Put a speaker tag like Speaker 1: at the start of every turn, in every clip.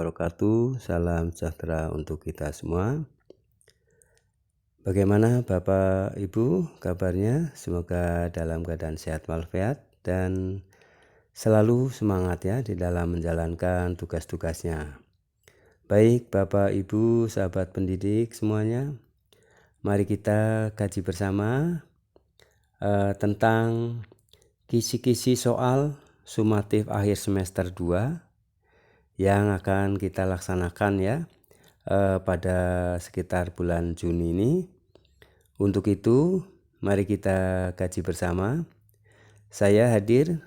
Speaker 1: wabarakatuh. Salam sejahtera untuk kita semua. Bagaimana Bapak Ibu kabarnya? Semoga dalam keadaan sehat walafiat dan selalu semangat ya di dalam menjalankan tugas-tugasnya. Baik Bapak Ibu sahabat pendidik semuanya, mari kita kaji bersama tentang kisi-kisi soal sumatif akhir semester 2 yang akan kita laksanakan ya pada sekitar bulan Juni ini. Untuk itu mari kita kaji bersama. Saya hadir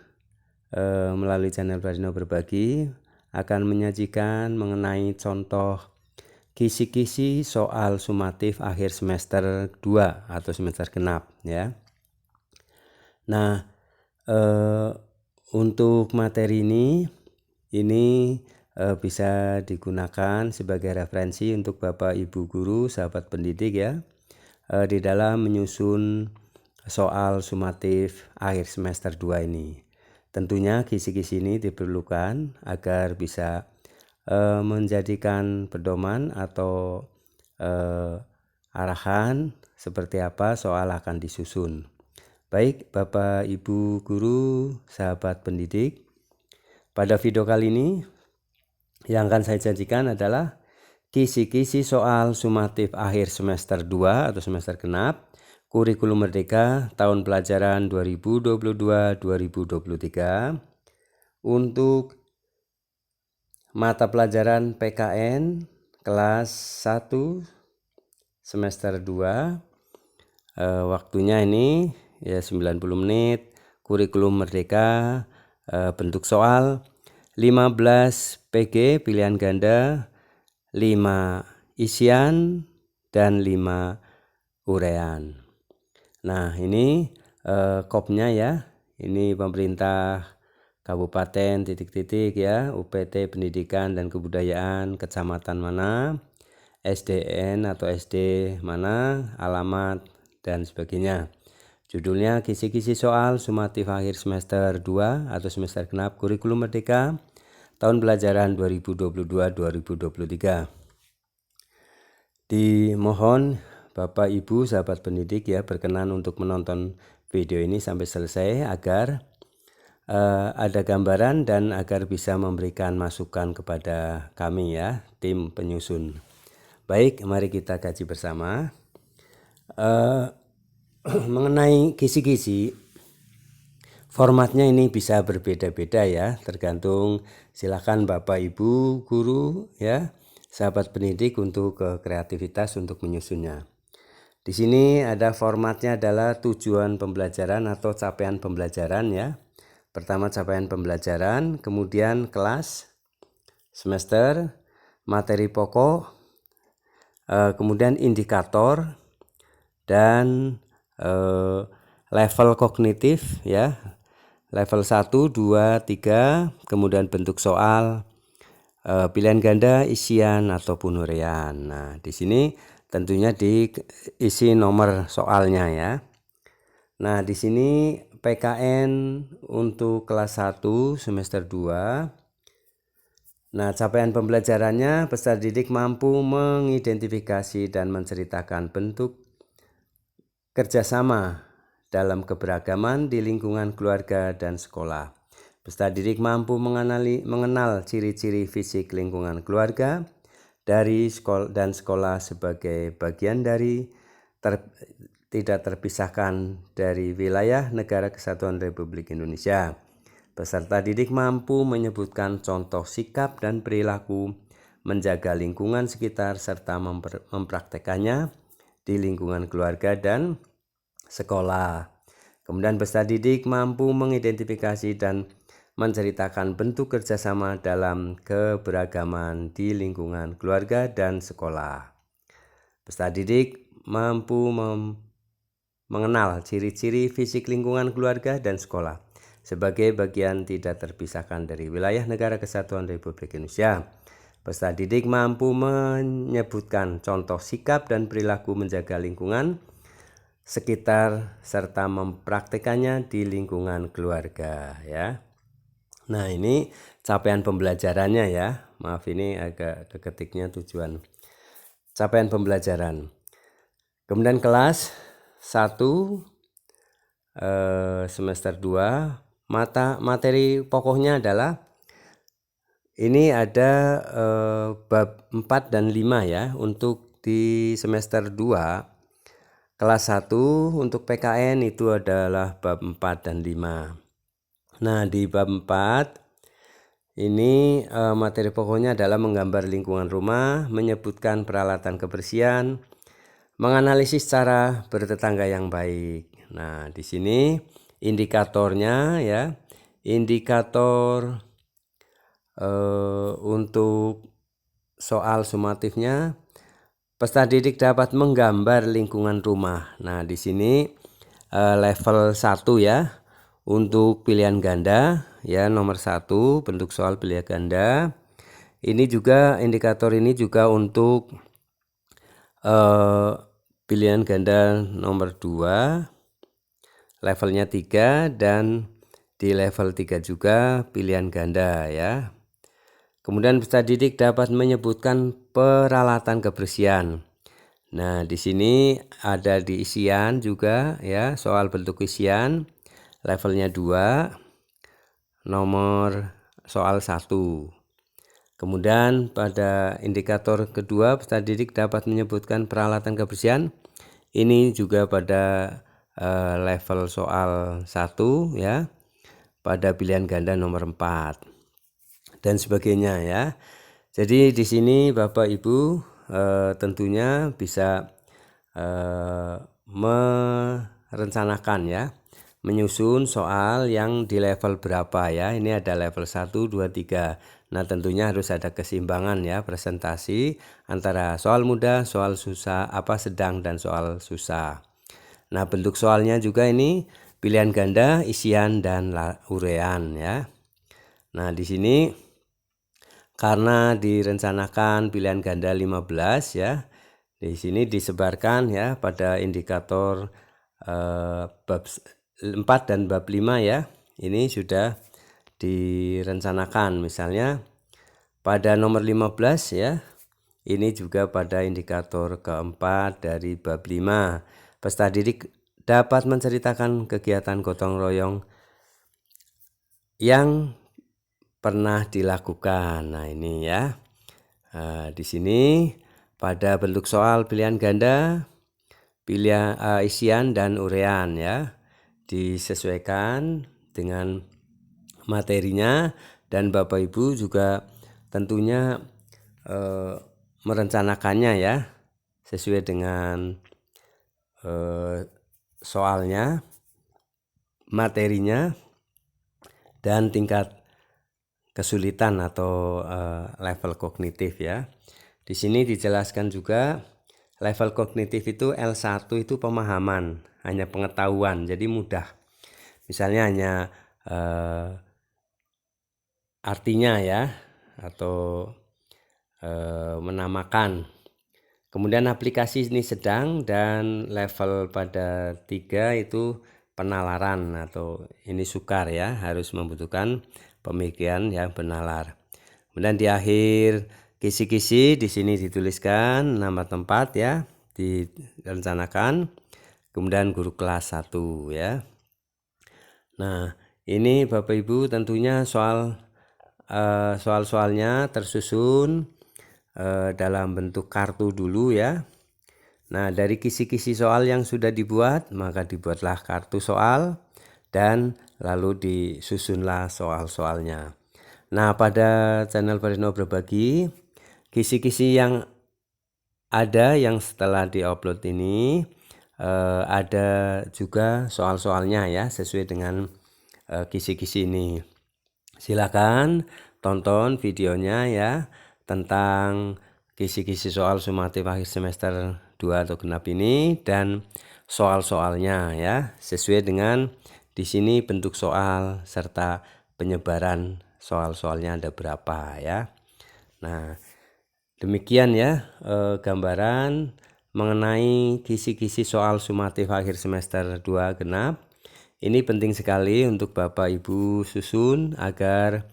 Speaker 1: melalui channel Pradino Berbagi akan menyajikan mengenai contoh kisi-kisi soal sumatif akhir semester 2 atau semester genap ya. Nah, untuk materi ini bisa digunakan sebagai referensi untuk Bapak Ibu guru, sahabat pendidik ya, di dalam menyusun soal sumatif akhir semester 2 ini. Tentunya kisi-kisi ini diperlukan agar bisa menjadikan pedoman atau arahan seperti apa soal akan disusun. Baik Bapak Ibu guru, sahabat pendidik, pada video kali ini yang akan saya janjikan adalah kisi-kisi soal sumatif akhir semester 2 atau semester genap Kurikulum Merdeka tahun pelajaran 2022-2023 untuk mata pelajaran PKN kelas 1 semester 2. Waktunya ini ya 90 menit. Kurikulum Merdeka, bentuk soal 15 PG pilihan ganda, 5 isian dan 5 urean. Nah ini kopnya ya, ini pemerintah kabupaten titik-titik ya, UPT Pendidikan dan Kebudayaan kecamatan mana, SDN atau SD mana, alamat dan sebagainya. Judulnya kisi-kisi soal sumatif akhir semester 2 atau semester genap Kurikulum Merdeka tahun pelajaran 2022-2023. Dimohon Bapak Ibu sahabat pendidik ya berkenan untuk menonton video ini sampai selesai agar ada gambaran dan agar bisa memberikan masukan kepada kami ya, tim penyusun. Baik, mari kita kaji bersama. Mengenai kisi-kisi, formatnya ini bisa berbeda-beda ya, tergantung silakan Bapak Ibu guru ya, sahabat pendidik untuk kreativitas untuk menyusunnya. Di sini ada formatnya adalah tujuan pembelajaran atau capaian pembelajaran ya. Pertama capaian pembelajaran, kemudian kelas, semester, materi pokok, kemudian indikator dan level kognitif ya, level 1, 2, 3, kemudian bentuk soal, pilihan ganda, isian ataupun urean. Nah di sini tentunya diisi nomor soalnya ya. Nah di sini PKN untuk kelas 1 semester 2. Nah capaian pembelajarannya peserta didik mampu mengidentifikasi dan menceritakan bentuk kerjasama dalam keberagaman di lingkungan keluarga dan sekolah. Peserta didik mampu mengenal ciri-ciri fisik lingkungan keluarga dari sekolah sebagai bagian dari tidak terpisahkan dari wilayah Negara Kesatuan Republik Indonesia. Peserta didik mampu menyebutkan contoh sikap dan perilaku menjaga lingkungan sekitar serta mempraktekannya di lingkungan keluarga dan sekolah. Kemudian peserta didik mampu mengidentifikasi dan menceritakan bentuk kerjasama dalam keberagaman di lingkungan keluarga dan sekolah. Peserta didik mampu mengenal ciri-ciri fisik lingkungan keluarga dan sekolah sebagai bagian tidak terpisahkan dari wilayah Negara Kesatuan Republik Indonesia. Peserta didik mampu menyebutkan contoh sikap dan perilaku menjaga lingkungan sekitar serta mempraktekannya di lingkungan keluarga ya. Nah, ini capaian pembelajarannya ya. Maaf, ini agak keketiknya tujuan. Capaian pembelajaran. Kemudian kelas 1 semester 2 materi pokoknya adalah ini ada bab 4 dan 5 ya. Untuk di semester 2 kelas 1 untuk PKN itu adalah bab 4 dan 5. Nah, di bab 4 ini materi pokoknya adalah menggambar lingkungan rumah, menyebutkan peralatan kebersihan, menganalisis cara bertetangga yang baik. Nah, di sini indikatornya ya, indikator untuk soal sumatifnya, peserta didik dapat menggambar lingkungan rumah. Nah, di sini level 1 ya, untuk pilihan ganda ya, nomor 1 bentuk soal pilihan ganda. Ini juga indikator ini juga untuk pilihan ganda nomor 2 levelnya 3, dan di level 3 juga pilihan ganda ya. Kemudian peserta didik dapat menyebutkan peralatan kebersihan. Nah, di sini ada di isian juga ya, soal bentuk isian levelnya 2, nomor soal 1. Kemudian pada indikator kedua, peserta didik dapat menyebutkan peralatan kebersihan. Ini juga pada level soal 1 ya, pada pilihan ganda nomor 4 dan sebagainya ya. Jadi di sini Bapak Ibu tentunya bisa merencanakan ya, menyusun soal yang di level berapa ya. Ini ada level 1, 2, 3. Nah, tentunya harus ada keseimbangan ya, presentasi antara soal mudah, soal susah, sedang, dan soal susah. Nah, bentuk soalnya juga ini pilihan ganda, isian, dan urean ya. Nah, di sini karena direncanakan pilihan ganda 15 ya, di sini disebarkan ya pada indikator bab 4 dan bab 5 ya. Ini sudah direncanakan, misalnya pada nomor 15 ya, ini juga pada indikator keempat dari bab 5. Peserta didik dapat menceritakan kegiatan gotong royong yang pernah dilakukan. Nah, ini ya. Di sini pada bentuk soal pilihan ganda, pilihan isian dan urean ya, disesuaikan dengan materinya, dan Bapak Ibu juga tentunya merencanakannya ya, sesuai dengan soalnya, materinya, dan tingkat kesulitan atau level kognitif ya. Di sini dijelaskan juga level kognitif itu L1 itu pemahaman, hanya pengetahuan, jadi mudah. Misalnya hanya artinya ya, atau menamakan. Kemudian aplikasi ini sedang, dan level pada 3 itu penalaran atau ini sukar ya, harus membutuhkan pemikiran yang benalar. Kemudian di akhir kisi-kisi di sini dituliskan nama tempat ya, direncanakan. Kemudian guru kelas 1 ya. Nah, ini Bapak Ibu tentunya soal-soalnya tersusun dalam bentuk kartu dulu ya. Nah, dari kisi-kisi soal yang sudah dibuat, maka dibuatlah kartu soal dan lalu disusunlah soal-soalnya. Nah, pada channel Parino Berbagi, kisi-kisi yang ada yang setelah diupload ini ada juga soal-soalnya ya, sesuai dengan kisi-kisi ini. Silakan tonton videonya ya, tentang kisi-kisi soal sumatif akhir semester 2 atau genap ini, dan soal-soalnya ya, sesuai dengan di sini bentuk soal serta penyebaran soal-soalnya ada berapa ya. Nah, demikian ya gambaran mengenai kisi-kisi soal sumatif akhir semester 2 genap. Ini penting sekali untuk Bapak Ibu susun agar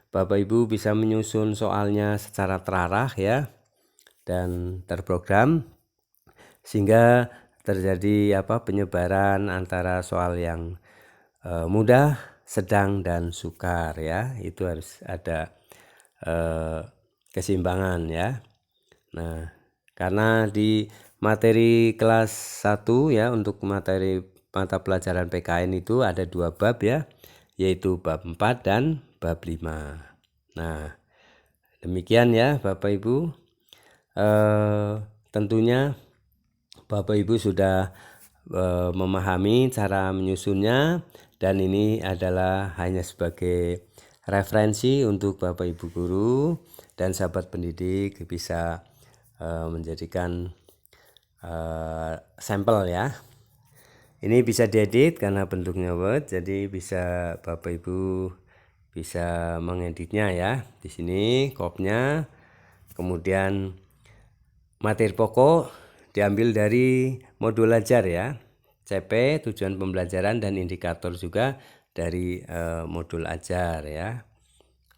Speaker 1: Bapak Ibu bisa menyusun soalnya secara terarah ya dan terprogram, sehingga terjadi penyebaran antara soal yang mudah, sedang, dan sukar ya. Itu harus ada keseimbangan ya. Nah, karena di materi kelas 1 ya, untuk materi mata pelajaran PKN itu ada 2 bab ya, yaitu bab 4 dan bab 5. Nah, demikian ya Bapak Ibu. Tentunya Bapak Ibu sudah memahami cara menyusunnya, dan ini adalah hanya sebagai referensi untuk Bapak Ibu guru dan sahabat pendidik bisa menjadikan sampel ya. Ini bisa diedit karena bentuknya Word, jadi bisa Bapak Ibu bisa mengeditnya ya. Di sini kopnya, kemudian materi pokok diambil dari modul ajar ya. CP tujuan pembelajaran dan indikator juga dari modul ajar ya.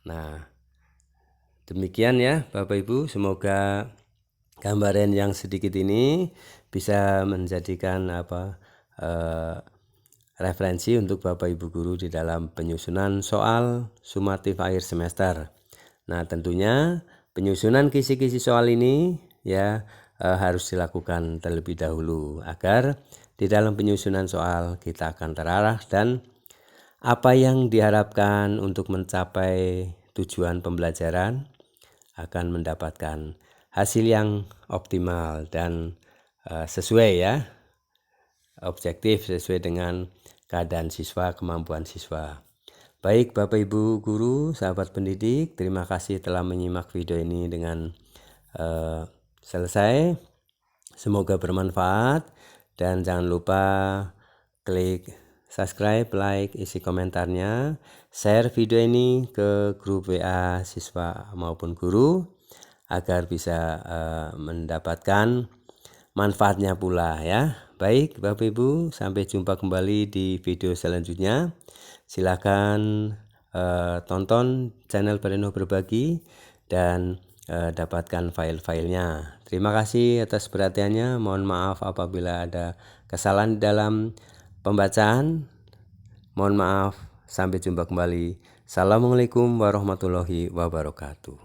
Speaker 1: Nah, demikian ya Bapak Ibu, semoga gambaran yang sedikit ini bisa menjadikan referensi untuk Bapak Ibu guru di dalam penyusunan soal sumatif akhir semester. Nah, tentunya penyusunan kisi-kisi soal ini ya harus dilakukan terlebih dahulu agar di dalam penyusunan soal kita akan terarah dan apa yang diharapkan untuk mencapai tujuan pembelajaran akan mendapatkan hasil yang optimal dan sesuai ya, objektif sesuai dengan keadaan siswa, kemampuan siswa. Baik Bapak Ibu guru, sahabat pendidik, terima kasih telah menyimak video ini dengan selesai. Semoga bermanfaat, dan jangan lupa klik subscribe, like, isi komentarnya, share video ini ke grup WA siswa maupun guru agar bisa mendapatkan manfaatnya pula ya. Baik Bapak Ibu, sampai jumpa kembali di video selanjutnya. Silakan tonton channel Bareno Berbagi dan dapatkan file-filenya. Terima kasih atas perhatiannya. Mohon maaf apabila ada kesalahan dalam pembacaan. Mohon maaf. Sampai jumpa kembali. Assalamualaikum warahmatullahi wabarakatuh.